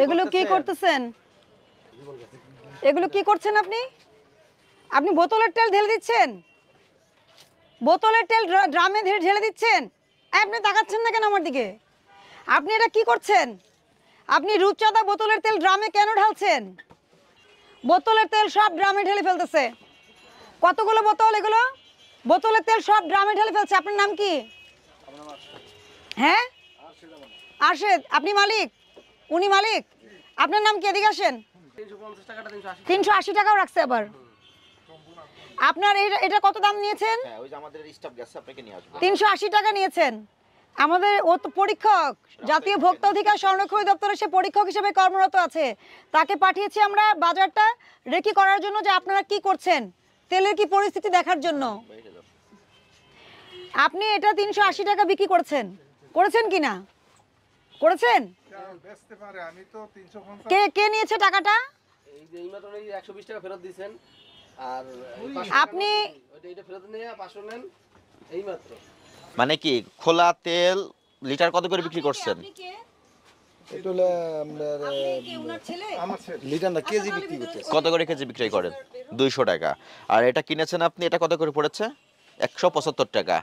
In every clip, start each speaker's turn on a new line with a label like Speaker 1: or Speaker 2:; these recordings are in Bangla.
Speaker 1: এগুলো কি করতেছেন? এগুলো কি করছেন আপনি? আপনি বোতলের তেল ঢেলে দিচ্ছেন, বোতলের তেল ড্রামে ঢেলে দিচ্ছেন। আপনি তাকাচ্ছেন না কেন আমার দিকে? আপনি এটা কি করছেন? আপনি রূপচাঁদা বোতলের তেল ড্রামে কেন ঢালছেন? বোতলের তেল সব ড্রামে ঢেলে ফেলতেছে। কতগুলো বোতল এগুলো? বোতলের তেল সব ড্রামে ঢেলে ফেলছে। আপনার নাম কি? হ্যাঁ, আরশেদ। আপনি মালিক? উনি মালিক? আপনার নাম কি? এদিকে আসেন। 380 টাকাও রাখছে আবার। আপনার এটা কত দাম নিয়েছেন? 380 টাকা নিয়েছেন। আমাদের ও তো পরীক্ষক, জাতীয় ভোক্তা অধিকার সংরক্ষণ দপ্তরে সে পরীক্ষক হিসেবে কর্মরত আছে। তাকে পাঠিয়েছি আমরা বাজারটা রেকি করার জন্য যে আপনারা কি করছেন, তেলের কি পরিস্থিতি দেখার জন্য। আপনি এটা 380 টাকা বিক্রি করেছেন কি না? করেছেন? কে নিয়েছে টাকাটা? আপনি
Speaker 2: মানে কি খোলা তেল লিটার কত করে বিক্রি করছেন? কত করে কেজি বিক্রি করেন? 200 টাকা। আর এটা কিনেছেন আপনি, এটা কত করে পড়েছে? 175 টাকা।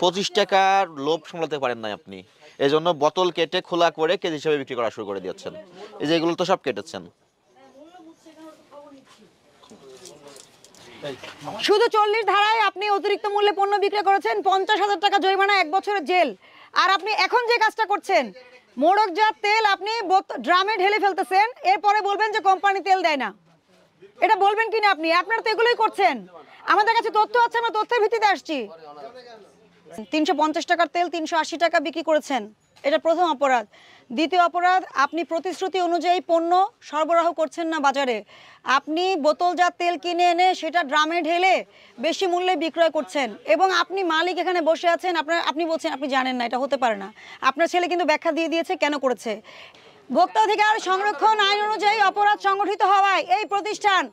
Speaker 2: 25 টাকার লোভ সামলাতে পারেন না আপনি, এই জন্য বোতল কেটে খোলা করে কেজি হিসেবে বিক্রি করা শুরু করে দিয়েছেন। এই যে এগুলো তো সব কেটেছেন।
Speaker 1: শুধু 40 ধারায় আপনি অতিরিক্ত মূল্যে পণ্য বিক্রি করেছেন, 50,000 টাকা জরিমানা, 1 বছরের জেল। আর আপনি এখন যে কাজটা করছেন, মোড়কজাত তেল আপনি ড্রামে ঢেলে ফেলতেছেন, এরপরে বলবেন যে কোম্পানি তেল দেয় না। এটা বলবেন কিনা আপনি? আপনারা তো এগুলোই করছেন। আমাদের কাছে তথ্য আছে, আমরা তথ্যের ভিত্তিতে আসছি। 350 টাকার তেল 380 টাকা বিক্রি করেছেন, এটা প্রথম অপরাধ। দ্বিতীয় অপরাধ, আপনি প্রতিশ্রুতি অনুযায়ী পণ্য সরবরাহ করছেন না বাজারে। আপনি বোতলজাত তেল কিনে এনে সেটা ড্রামে ঢেলে বেশি মূল্যে বিক্রয় করছেন, এবং আপনি মালিক এখানে বসে আছেন, আপনি বলছেন আপনি জানেন না, এটা হতে পারে না। আপনার ছেলে কিন্তু ব্যাখ্যা দিয়ে দিয়েছে কেন করেছে। ভোক্তা অধিকার সংরক্ষণ আইন অনুযায়ী অপরাধ সংগঠিত হওয়ায় এই প্রতিষ্ঠান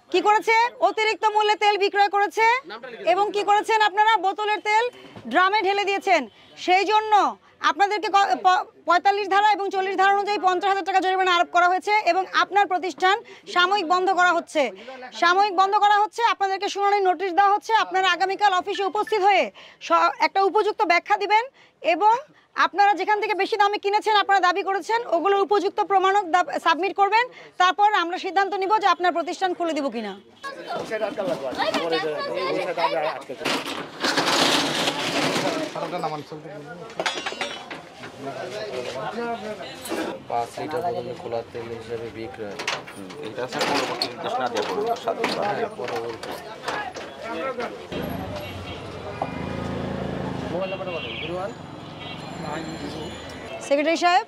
Speaker 1: কি করেছে? অতিরিক্ত মূল্যে তেল বিক্রয় করেছে, এবং কি করেছেন আপনারা? বোতলের তেল ড্রামে ঢেলে দিয়েছেন। সেই জন্য আপনাদেরকে 45 ধারা এবং 40 ধারা অনুযায়ী 50,000 টাকা জরিমানা আরোপ করা হয়েছে, এবং আপনার প্রতিষ্ঠান সাময়িক বন্ধ করা হচ্ছে। আপনাদেরকে শুনানির নোটিশ দেওয়া হচ্ছে। আপনারা আগামীকাল অফিসে উপস্থিত হয়ে একটা উপযুক্ত ব্যাখ্যা দিবেন, এবং আপনারা যেখান থেকে বেশি দামে কিনেছেন, আপনারা দাবি করেছেন, ওগুলোর উপযুক্ত প্রমাণক সাবমিট করবেন। তারপর আমরা সিদ্ধান্ত নিব যে আপনার প্রতিষ্ঠান খুলে দিব কিনা।
Speaker 3: খোলা তেল হিসেবে বিক্রয়,
Speaker 2: এটা আছে পরবর্তী নির্দেশনা দেওয়া পরবর্তী।
Speaker 1: সেক্রেটারি সাহেব,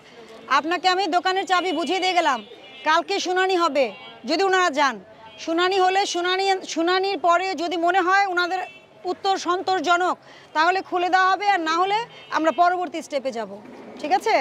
Speaker 1: আপনাকে আমি দোকানের চাবি বুঝিয়ে দিয়ে গেলাম। কালকে শুনানি হবে, যদি ওনারা যান। শুনানি হলে শুনানির পরে যদি মনে হয় ওনাদের উত্তর সন্তোষজনক, তাহলে খুলে দেওয়া হবে, আর না হলে আমরা পরবর্তী স্টেপে যাব। ঠিক আছে?